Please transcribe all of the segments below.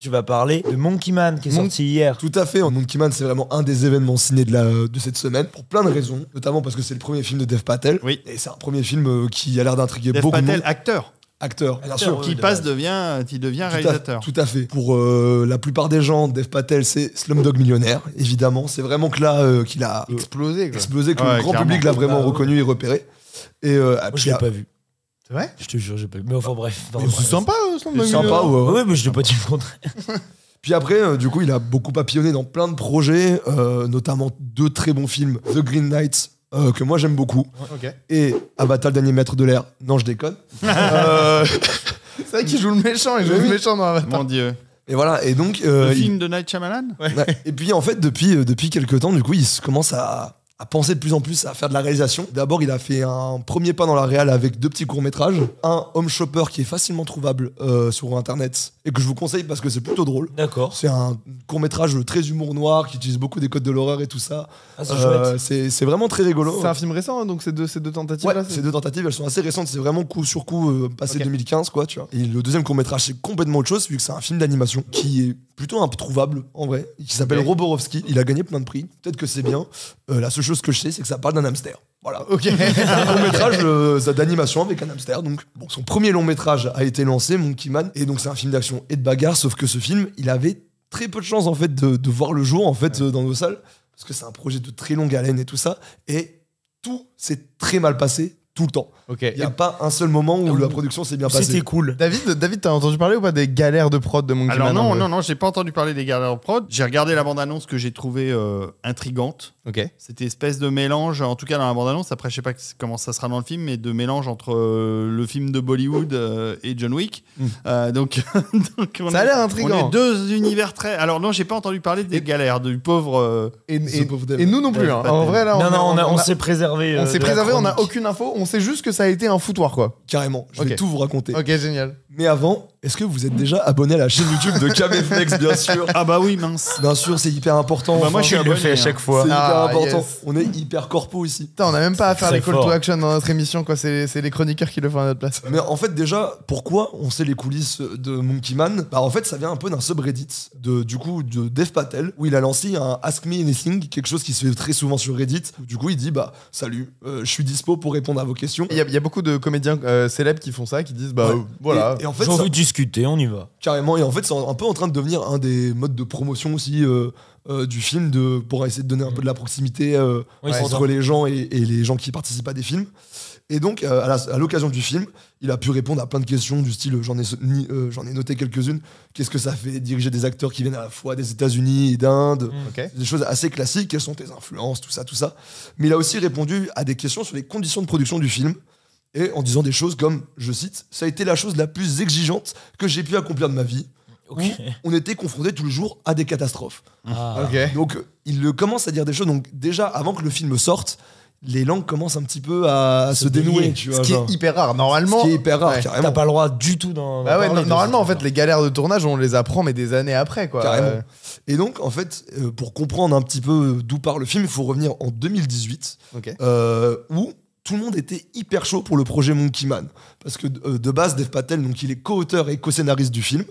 tu vas parler de Monkey Man qui est sorti hier. Tout à fait. Monkey Man, c'est vraiment un des événements ciné de cette semaine pour plein de raisons, notamment parce que c'est le premier film de Dev Patel. Oui. Et c'est un premier film qui a l'air d'intriguer Dev beaucoup de Patel, monde. Acteur, bien sûr. Qui devient réalisateur. Tout à fait. Pour la plupart des gens, Dev Patel, c'est Slumdog Millionnaire, évidemment. C'est vraiment que là qu'il a explosé, quoi. Explosé, que Ouais, le grand clairement. public l'a vraiment reconnu et repéré. Et Moi, je l'ai pas vu. C'est vrai? Je te jure, j'ai pas vu. Mais enfin, bref. C'est sympa, c'est sympa, ouais. Ouais, mais je l'ai pas dit le contraire. Puis après, du coup, il a beaucoup papillonné dans plein de projets, notamment 2 très bons films, The Green Knight, que moi j'aime beaucoup, et Avatar, le dernier maître de l'air. Non, je déconne. C'est vrai qu'il joue le méchant, il joue le méchant dans Avatar. Mon Dieu. Et voilà, et donc... Le film de Night Shyamalan. Ouais. Et puis en fait, depuis quelques temps, du coup, il commence à penser de plus en plus à faire de la réalisation. D'abord, il a fait un premier pas dans la réal avec 2 petits courts-métrages. Un Home Shopper qui est facilement trouvable sur Internet et que je vous conseille parce que c'est plutôt drôle. D'accord. C'est un court-métrage très humour noir qui utilise beaucoup des codes de l'horreur et tout ça. Ah, c'est chouette. C'est vraiment très rigolo. C'est un film récent, hein, donc ces deux tentatives Ouais, là. ces 2 tentatives, elles sont assez récentes. C'est vraiment coup sur coup passé 2015, quoi, tu vois. Et le deuxième court-métrage, c'est complètement autre chose vu que c'est un film d'animation qui est plutôt introuvable en vrai, qui s'appelle Roborovski. Il a gagné plein de prix. Peut-être que c'est bien. La seule chose que je sais, c'est que ça parle d'un hamster. Voilà. Ok. Un long métrage d'animation avec un hamster. Donc, bon, son premier long métrage a été lancé, Monkey Man, et donc c'est un film d'action et de bagarre. Sauf que ce film, il avait très peu de chance en fait de voir le jour en fait dans nos salles, parce que c'est un projet de très longue haleine et tout ça. Et tout s'est très mal passé tout le temps. Il n'y a pas un seul moment où la production s'est bien passée. C'était cool. David, t'as entendu parler ou pas des galères de prod de Monkey Man? Alors non, j'ai pas entendu parler des galères de prod. J'ai regardé la bande-annonce que j'ai trouvée intrigante. Ok. C'était espèce de mélange, en tout cas dans la bande-annonce, après je sais pas comment ça sera dans le film, mais de mélange entre le film de Bollywood et John Wick. Donc ça a l'air intriguant. On est 2 univers très... Alors non, j'ai pas entendu parler des galères du pauvre... Et nous non plus. Hein. En vrai, là, on s'est préservé. On s'est préservé, on n'a aucune info. On sait juste que ça a été un foutoir, quoi. Carrément. Je vais tout vous raconter. Ok, génial. Mais avant, est-ce que vous êtes déjà abonné à la chaîne YouTube de Kameflex, bien sûr? Ah bah oui, mince. Bien sûr, c'est hyper important. Bah moi, je le fais à chaque fois. C'est hyper important. Yes. On est hyper corpo ici. Putain, on n'a même pas à faire Très les call fort. to action dans notre émission, quoi. C'est les chroniqueurs qui le font à notre place. Mais en fait, déjà, pourquoi on sait les coulisses de Monkey Man? Bah, en fait, ça vient un peu d'un subreddit de Dev Patel, où il a lancé un Ask Me Anything, quelque chose qui se fait très souvent sur Reddit. Du coup, il dit bah salut, je suis dispo pour répondre à vos questions. Il y a beaucoup de comédiens célèbres qui font ça, qui disent bah Ouais. voilà. Et en fait, J'ai ça- envie de discuter, on y va. carrément. Et en fait, c'est un peu en train de devenir un des modes de promotion aussi du film, pour essayer de donner un peu de la proximité Oui, c'est entre ça. les gens et les gens qui participent à des films. Et donc, à l'occasion du film, il a pu répondre à plein de questions du style, j'en ai noté quelques-unes. Qu'est-ce que ça fait diriger des acteurs qui viennent à la fois des États-Unis et d'Inde? Ok. Des choses assez classiques. Quelles sont tes influences, tout ça, tout ça. Mais il a aussi répondu à des questions sur les conditions de production du film. Et en disant des choses comme, je cite, ça a été la chose la plus exigeante que j'ai pu accomplir de ma vie. Ok. Où on était confronté tous les jours à des catastrophes. Ah. Ok. Donc, il commence à dire des choses. Donc, déjà, avant que le film sorte, les langues commencent un petit peu à se dénouer. Tu vois, Ce qui genre. est hyper rare. Normalement. Ce qui est hyper rare, Ouais. carrément. T'as pas le droit du tout d'en Bah ouais, parler de normalement, ça. en fait, les galères de tournage, on les apprend, mais des années après, quoi. Carrément. Et donc, en fait, pour comprendre un petit peu d'où part le film, il faut revenir en 2018, Ok. où tout le monde était hyper chaud pour le projet Monkey Man. Parce que de base, Dev Patel, donc, il est co-auteur et co-scénariste du film.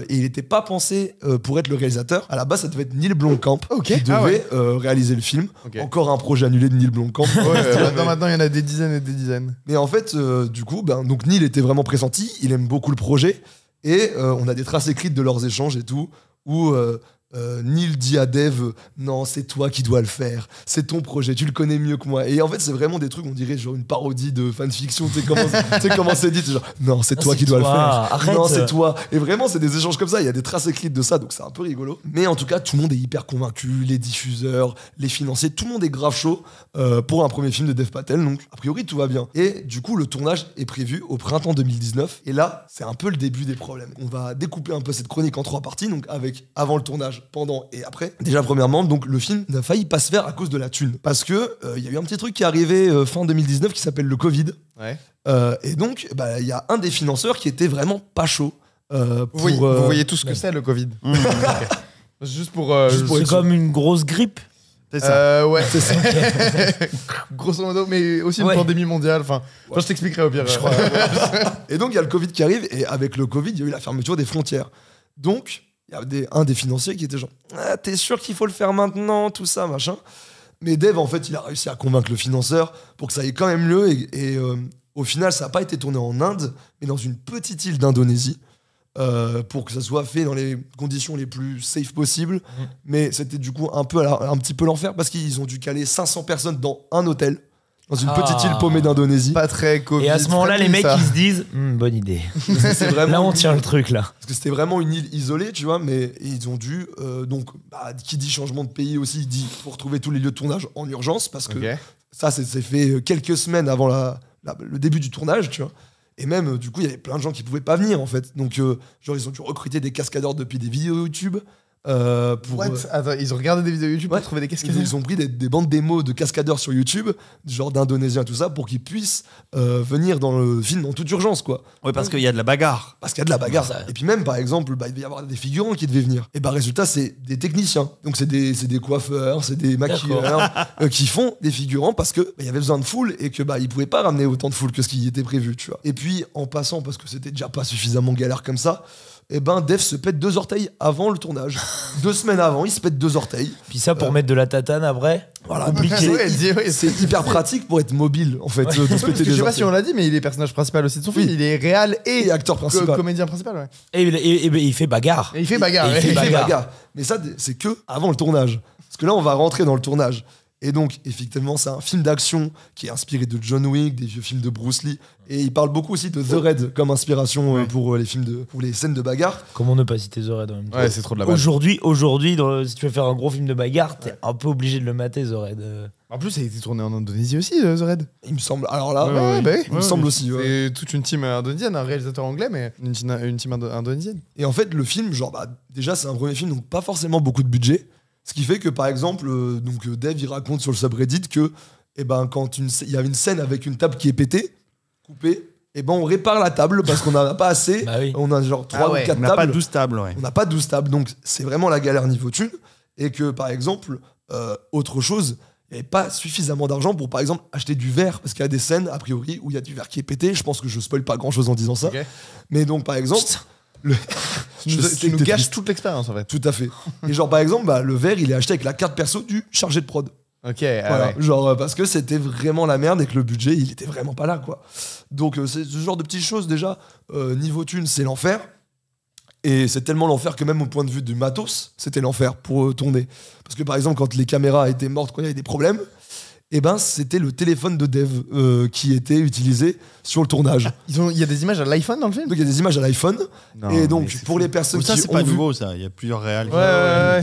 Et il n'était pas pensé pour être le réalisateur. À la base, ça devait être Neil Blomkamp qui devait Ah ouais. réaliser le film. Ok. Encore un projet annulé de Neil Blomkamp. Maintenant, il y en a des dizaines et des dizaines. Mais en fait, du coup, donc Neil était vraiment pressenti. Il aime beaucoup le projet. Et on a des traces écrites de leurs échanges et tout, où Neil dit à Dev, non, c'est toi qui dois le faire. C'est ton projet, tu le connais mieux que moi. Et en fait, c'est vraiment des trucs, on dirait genre une parodie de fanfiction. Tu sais comment c'est dit, c'est genre, non, c'est toi c'est qui dois le toi, faire. arrête. Non, c'est toi. Et vraiment, c'est des échanges comme ça. Il y a des traces écrites de ça, donc c'est un peu rigolo. Mais en tout cas, tout le monde est hyper convaincu. Les diffuseurs, les financiers, tout le monde est grave chaud pour un premier film de Dev Patel. Donc, a priori, tout va bien. Et du coup, le tournage est prévu au printemps 2019. Et là, c'est un peu le début des problèmes. On va découper un peu cette chronique en 3 parties, donc avec avant le tournage, pendant et après. Déjà, premièrement, donc le film n'a failli pas se faire à cause de la thune. Parce que il y a eu un petit truc qui est arrivé fin 2019 qui s'appelle le Covid. Ouais. Et donc, il y a un des financeurs qui était vraiment pas chaud. Vous voyez tout ce que c'est, le Covid. Ok. Juste pour. C'est comme une grosse grippe. C'est ça. Ouais, c'est ça. Grosso modo, mais aussi une Ouais. pandémie mondiale. Enfin, je t'expliquerai au pire. Je crois. Et donc, il y a le Covid qui arrive, et avec le Covid, il y a eu la fermeture des frontières. Donc, il y a un des financiers qui était genre ah, t'es sûr qu'il faut le faire maintenant, tout ça, machin. Mais Dave, en fait, il a réussi à convaincre le financeur pour que ça aille quand même mieux. Et au final, ça n'a pas été tourné en Inde, mais dans une petite île d'Indonésie. Pour que ça soit fait dans les conditions les plus safe possibles. Mais c'était du coup un petit peu l'enfer parce qu'ils ont dû caler 500 personnes dans un hôtel, dans une petite île paumée d'Indonésie. Pas très Covid. Et à ce moment-là, les mecs, ils se disent bonne idée. C'est vraiment Là, on tient le truc, là. Parce que c'était vraiment une île isolée, tu vois, mais ils ont dû. Donc, qui dit changement de pays aussi, dit faut retrouver tous les lieux de tournage en urgence parce que ça, c'est fait quelques semaines avant le début du tournage, tu vois. Et même, du coup, il y avait plein de gens qui pouvaient pas venir, en fait. Donc, genre, ils ont dû recruter des cascadeurs depuis des vidéos YouTube. Attends, ils ont regardé des vidéos YouTube pour trouver des cascadeurs. Ils ont pris des bandes démos de cascadeurs sur YouTube, genre d'Indonésiens, tout ça, pour qu'ils puissent venir dans le film en toute urgence, quoi. Oui, parce qu'il y a de la bagarre. Parce qu'il y a de la bagarre. Et puis même, par exemple, il devait y avoir des figurants qui devaient venir. Et résultat, c'est des techniciens. Donc c'est des coiffeurs, c'est des maquilleurs qui font des figurants parce que il y avait besoin de foule et que ils pouvaient pas ramener autant de foule que ce qui était prévu, tu vois. Et puis en passant, parce que c'était déjà pas suffisamment galère comme ça, Dave se pète 2 orteils avant le tournage. 2 semaines avant, il se pète 2 orteils. Puis ça, pour mettre de la tatane après, voilà, compliqué. C'est hyper pratique pour être mobile, en fait, de se péter des orteils. Je sais pas si on l'a dit, mais il est personnage principal aussi de son film. Il est réal et acteur principal. Comédien principal, ouais. Et il fait bagarre. Et il fait bagarre. Il fait bagarre. Mais ça, c'est que avant le tournage. Parce que là, on va rentrer dans le tournage. Et donc, effectivement, c'est un film d'action qui est inspiré de John Wick, des vieux films de Bruce Lee. Et il parle beaucoup aussi de The Raid comme inspiration pour les scènes de bagarre. Comment ne pas citer The Raid en même temps. Ouais, c'est trop de la balle. Aujourd'hui, si tu veux faire un gros film de bagarre, t'es un peu obligé de le mater, The Raid. En plus, ça a été tourné en Indonésie aussi, The Raid. Il me semble. Alors là, il me semble aussi. C'est toute une team indonésienne, un réalisateur anglais, mais une team indonésienne. Et en fait, le film, déjà, c'est un premier film, donc pas forcément beaucoup de budget. Ce qui fait que, par exemple, Dave, il raconte sur le subreddit que quand il y a une scène avec une table qui est pétée, coupée, on répare la table parce qu'on n'en a pas assez. On a genre 3 ou 4 tables. On n'a pas 12 tables, On n'a pas 12 tables, donc c'est vraiment la galère niveau thune. Et que, par exemple, autre chose, il n'y avait pas suffisamment d'argent pour, par exemple, acheter du verre. Parce qu'il y a des scènes, a priori, où il y a du verre qui est pété. Je pense que je spoil pas grand-chose en disant ça. Mais donc, par exemple... Tu nous gâches toute l'expérience en fait. Tout à fait. Et genre par exemple, le verre il est acheté avec la carte perso du chargé de prod. Ok. Voilà. Genre parce que c'était vraiment la merde et que le budget il était vraiment pas là quoi. Donc c'est ce genre de petites choses déjà. Niveau thune c'est l'enfer. Et c'est tellement l'enfer que même au point de vue du matos, c'était l'enfer pour tourner. Parce que par exemple quand les caméras étaient mortes, quand il y avait des problèmes, c'était le téléphone de Dave qui était utilisé sur le tournage. Il y a des images à l'iPhone dans le film. Donc il y a des images à l'iPhone. Et donc pour les personnes ça, qui c'est ont pas vu... nouveau ça. Il y a plusieurs réals.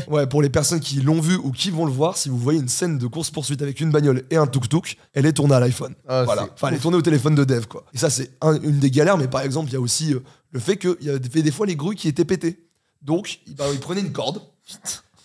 Ouais, pour les personnes qui l'ont vu ou qui vont le voir, si vous voyez une scène de course-poursuite avec une bagnole et un tuk-tuk, elle est tournée à l'iPhone. Voilà. Enfin, elle est tournée au téléphone de Dave, quoi. Et ça, c'est une des galères, mais par exemple, il y a aussi le fait qu'il y avait des fois les grues qui étaient pétées. Donc, il prenait une corde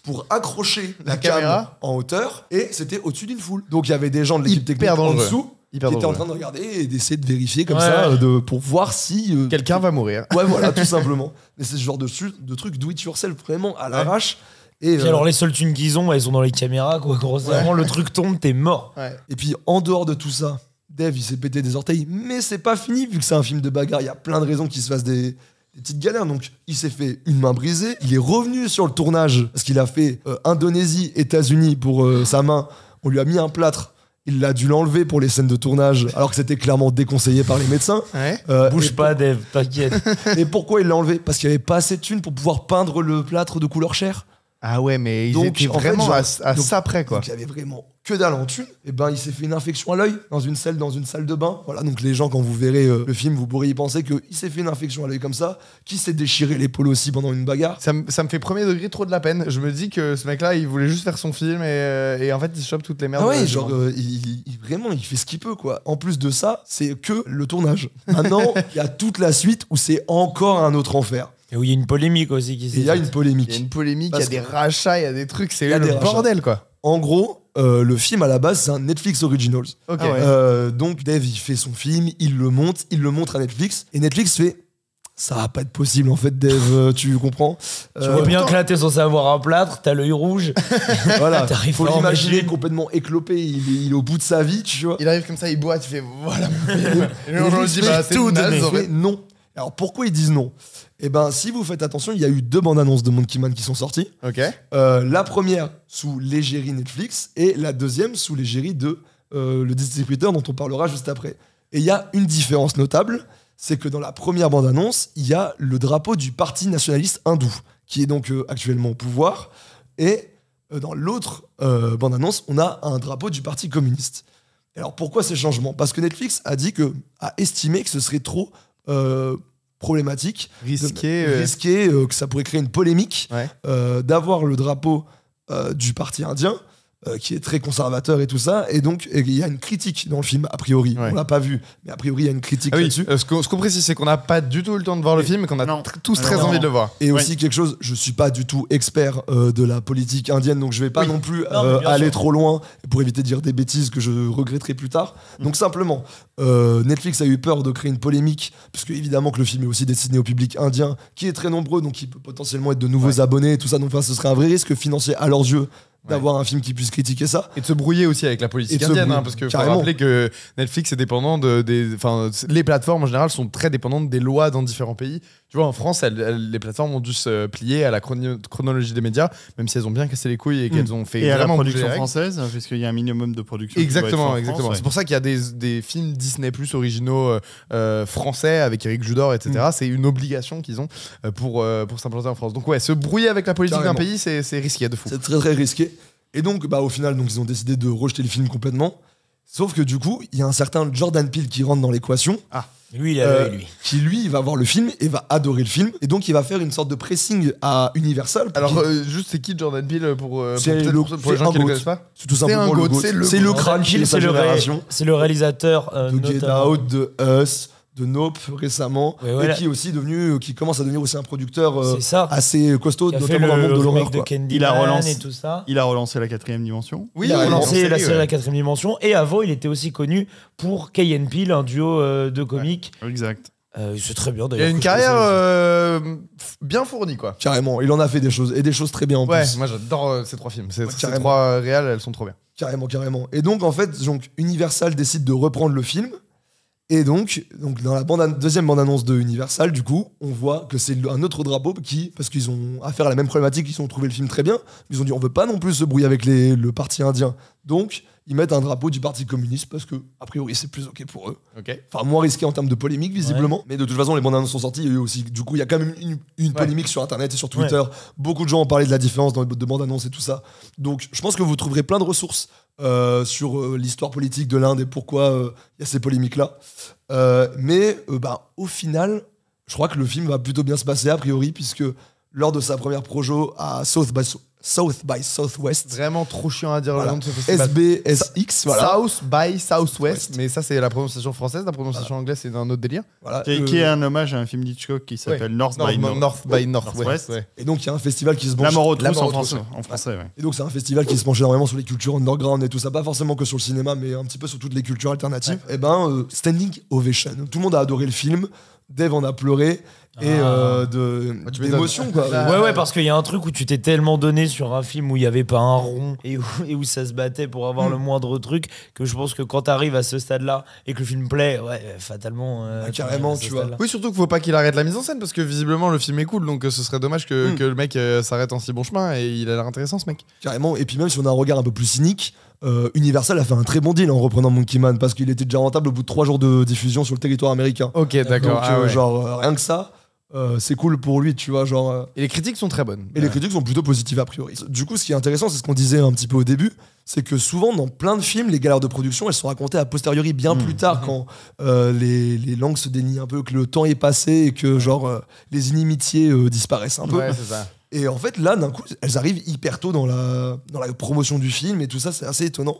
pour accrocher la caméra en hauteur et c'était au-dessus d'une foule. Donc, il y avait des gens de l'équipe technique en dessous qui étaient en train de regarder et d'essayer de vérifier comme ça pour voir si... quelqu'un va mourir. Ouais, voilà, tout simplement. Mais c'est ce genre de truc do it yourself vraiment à l'arrache. Et alors les seules thunes qu'ils ont, elles sont dans les caméras, quoi. Grossièrement, le truc tombe, t'es mort. Et puis en dehors de tout ça, Dave, il s'est pété des orteils, mais c'est pas fini vu que c'est un film de bagarre. Il y a plein de raisons qu'il se fasse des petites galères. Donc il s'est fait une main brisée. Il est revenu sur le tournage parce qu'il a fait Indonésie, États-Unis pour sa main. On lui a mis un plâtre. Il a dû l'enlever pour les scènes de tournage, alors que c'était clairement déconseillé par les médecins. Bouge pas, Dave, t'inquiète. Et pourquoi il l'a enlevé? Parce qu'il n'y avait pas assez de thunes pour pouvoir peindre le plâtre de couleur chair. Ah ouais, mais ils étaient vraiment à ça près, quoi. Donc il y avait vraiment que dalle en thune. Et il s'est fait une infection à l'œil dans une salle de bain. Voilà, donc les gens, quand vous verrez le film, vous pourriez y penser qu'il s'est fait une infection à l'œil comme ça, qu'il s'est déchiré l'épaule aussi pendant une bagarre. Ça me fait premier degré trop de la peine. Je me dis que ce mec-là, il voulait juste faire son film et en fait, il se chope toutes les merdes. Ah ouais, genre, vraiment, il fait ce qu'il peut, quoi. En plus de ça, c'est que le tournage. Maintenant, il y a toute la suite où c'est encore un autre enfer. Et où il y a une polémique aussi qui s'est Il y a une polémique. Il y a une polémique, il y a des rachats, il y a des trucs, c'est le bordel, quoi. En gros, le film à la base, c'est un Netflix Originals. Donc Dave, il fait son film, il le montre à Netflix. Et Netflix fait... Ça va pas être possible en fait, Dave, tu comprends? Tu vois bien que là t'es censé avoir un plâtre, t'as l'œil rouge. Voilà, faut l'imaginer complètement éclopé, il est au bout de sa vie, tu vois. Il arrive comme ça, il boit, tu fais voilà. Et on lui dit, c'est tout naze, non. Alors pourquoi ils disent non? Eh ben, si vous faites attention, il y a eu 2 bandes annonces de Monkey Man qui sont sorties. Ok. La première sous l'égérie Netflix et la deuxième sous l'égérie de le distributeur dont on parlera juste après. Et il y a une différence notable, c'est que dans la première bande annonce, il y a le drapeau du parti nationaliste hindou qui est donc actuellement au pouvoir. Et dans l'autre bande-annonce, on a un drapeau du Parti communiste. Alors pourquoi ces changements? Parce que Netflix a estimé que ce serait trop problématique, Risqué. que ça pourrait créer une polémique d'avoir le drapeau du Parti indien, qui est très conservateur et tout ça. Et donc, il y a une critique dans le film, a priori. Ouais. On l'a pas vu, mais a priori, il y a une critique là-dessus. Ce qu'on précise, c'est qu'on n'a pas du tout eu le temps de voir le film, mais qu'on a tous très envie de le voir. Et aussi quelque chose, je suis pas du tout expert de la politique indienne, donc je vais pas non plus aller trop loin pour éviter de dire des bêtises que je regretterai plus tard. Donc simplement, Netflix a eu peur de créer une polémique, parce que évidemment que le film est aussi destiné au public indien, qui est très nombreux, donc il peut potentiellement être de nouveaux abonnés et tout ça. Donc ce serait un vrai risque financier à leurs yeux d'avoir un film qui puisse critiquer ça. Et de se brouiller aussi avec la politique indienne, parce qu'il faut rappeler que Netflix est dépendant les plateformes en général sont très dépendantes des lois dans différents pays. Tu vois, en France, les plateformes ont dû se plier à la chronologie des médias, même si elles ont bien cassé les couilles et qu'elles ont fait et à la vraiment production bouger les française, puisqu'il y a un minimum de production. Exactement. France, C'est pour ça qu'il y a des films Disney Plus originaux français avec Éric Judor, etc. C'est une obligation qu'ils ont pour s'implanter en France. Donc se brouiller avec la politique d'un pays, c'est risqué de fou. C'est très très risqué. Et donc, au final, ils ont décidé de rejeter le film complètement. Sauf que du coup, il y a un certain Jordan Peele qui rentre dans l'équation. Lui, il a lui. Qui lui va voir le film et va adorer le film. Et donc, il va faire une sorte de pressing à Universal. Alors, juste, c'est qui Jordan Peele pour les gens qui ne le connaissent pas? C'est tout simplement le GOAT. C'est le crâne qui est sa génération. C'est le réalisateur de Get Out, de Us, de Nope récemment, et qui commence à devenir aussi un producteur assez costaud, notamment dans le monde de l'horreur. Il a relancé tout ça. Il a relancé la 4ème dimension. Oui, il a relancé la série La 4ème dimension. Et avant, il était aussi connu pour Key & Peele, un duo de comiques. Exact. C'est très bien d'ailleurs. Il a une carrière bien fournie, quoi. Carrément, il en a fait des choses, et des choses très bien en plus. Moi j'adore ces 3 films. Ces 3 réals, elles sont trop bien. Carrément. Et donc en fait, Universal décide de reprendre le film. Et donc dans la deuxième bande-annonce de Universal, du coup, on voit que c'est un autre drapeau parce qu'ils ont affaire à la même problématique, ils ont trouvé le film très bien. Ils ont dit on veut pas non plus se brouiller avec le parti indien. Donc, ils mettent un drapeau du Parti communiste parce que, a priori, c'est plus OK pour eux. Enfin, moins risqué en termes de polémique, visiblement. Ouais. Mais de toute façon, les bandes annonces sont sorties. Il y a eu aussi, du coup, il y a quand même une polémique sur Internet et sur Twitter. Ouais. Beaucoup de gens ont parlé de la différence de bandes annonces et tout ça. Donc, je pense que vous trouverez plein de ressources sur l'histoire politique de l'Inde et pourquoi il y a ces polémiques-là. Mais au final, je crois que le film va plutôt bien se passer, a priori, puisque lors de sa première projo à South by Southwest. Vraiment trop chiant à dire le nom de ce festival. SBSX, voilà. South by Southwest. Mais ça, c'est la prononciation française. La prononciation anglaise, c'est un autre délire. Voilà. Qui est un hommage à un film d'Hitchcock qui s'appelle North by Northwest. Et donc, il y a un festival qui se penche... La mort aux trousses en français. Ouais. Et donc, c'est un festival qui se penche énormément sur les cultures underground et tout ça. Pas forcément que sur le cinéma, mais un petit peu sur toutes les cultures alternatives. Ouais. Et standing ovation. Tout le monde a adoré le film. Dave en a pleuré. Et d'émotion, quoi. Ouais, parce qu'il y a un truc où tu t'es tellement donné sur un film où il n'y avait pas un rond et où ça se battait pour avoir le moindre truc, que je pense que quand t'arrives à ce stade-là et que le film plaît, fatalement. Carrément, tu vois. Oui, surtout qu'il faut pas qu'il arrête la mise en scène parce que visiblement le film est cool, donc ce serait dommage que le mec s'arrête en si bon chemin, et il a l'air intéressant, ce mec. Carrément, et puis même si on a un regard un peu plus cynique, Universal a fait un très bon deal en reprenant Monkey Man parce qu'il était déjà rentable au bout de 3 jours de diffusion sur le territoire américain. Ok, d'accord. Donc, rien que ça. C'est cool pour lui, tu vois, Et les critiques sont très bonnes. Et les critiques sont plutôt positives a priori. Du coup, ce qui est intéressant, c'est ce qu'on disait un petit peu au début, c'est que souvent dans plein de films, les galères de production, elles sont racontées a posteriori, bien plus tard, quand les langues se dénient un peu, que le temps est passé et que les inimitiés disparaissent un peu. Ouais, c'est ça. Et en fait, là, d'un coup, elles arrivent hyper tôt dans la promotion du film et tout ça, c'est assez étonnant.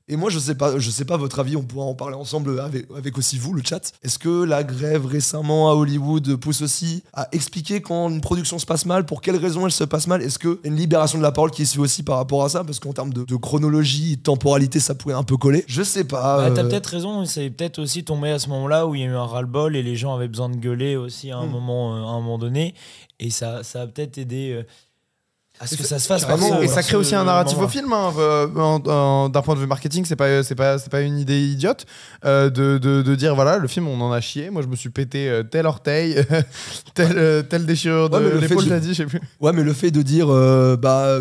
Et moi, je sais pas votre avis, on pourra en parler ensemble avec aussi vous, le chat. Est-ce que la grève récemment à Hollywood pousse aussi à expliquer quand une production se passe mal, pour quelles raisons elle se passe mal? Est-ce qu'il y a une libération de la parole qui se fait aussi par rapport à ça? Parce qu'en termes de chronologie et de temporalité, ça pourrait un peu coller. Je sais pas. T'as peut-être raison, c'est peut-être aussi tombé à ce moment-là où il y a eu un ras-le-bol et les gens avaient besoin de gueuler aussi à un moment donné. Et ça a peut-être aidé... À ce que ça se fasse Carrément, et ça crée aussi un narratif au film. Hein. D'un point de vue marketing, c'est pas une idée idiote de dire voilà, le film on en a chié. Moi je me suis pété tel orteil, telle déchirure de l'épaule, t'as dit, je sais plus. Ouais, mais le fait de dire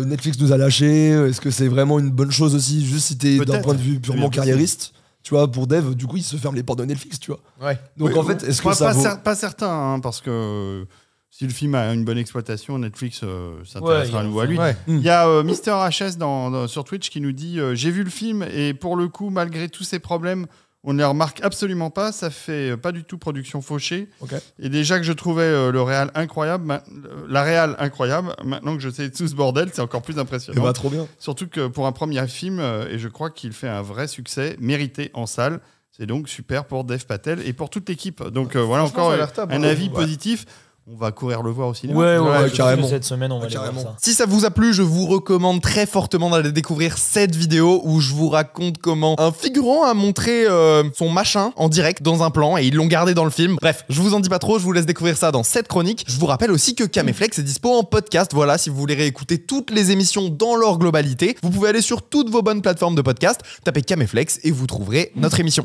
Netflix nous a lâchés, est-ce que c'est vraiment une bonne chose aussi, juste si t'es d'un point de vue purement carriériste? Tu vois, pour Dev, du coup, il se ferme les portes de Netflix, tu vois. Ouais. Donc en fait, est-ce que ça vaut... Pas certain, hein, parce que si le film a une bonne exploitation, Netflix s'intéressera à nouveau à lui. Ouais. Il y a Mister HS sur Twitch qui nous dit j'ai vu le film et pour le coup, malgré tous ces problèmes, on ne les remarque absolument pas. Ça fait pas du tout production fauchée. Okay. Et déjà que je trouvais le réal incroyable, la réal incroyable, maintenant que je sais tout ce bordel, c'est encore plus impressionnant. Bah, trop bien. Surtout que pour un premier film, et je crois qu'il fait un vrai succès, mérité en salle. C'est donc super pour Dev Patel et pour toute l'équipe. Donc voilà encore un avis positif. On va courir le voir au cinéma. Ouais, carrément. Cette semaine, on va aller voir ça. Si ça vous a plu, je vous recommande très fortement d'aller découvrir cette vidéo où je vous raconte comment un figurant a montré son machin en direct dans un plan et ils l'ont gardé dans le film. Bref, je vous en dis pas trop, je vous laisse découvrir ça dans cette chronique. Je vous rappelle aussi que Caméflex est dispo en podcast. Voilà, si vous voulez réécouter toutes les émissions dans leur globalité, vous pouvez aller sur toutes vos bonnes plateformes de podcast, tapez Caméflex et vous trouverez notre émission.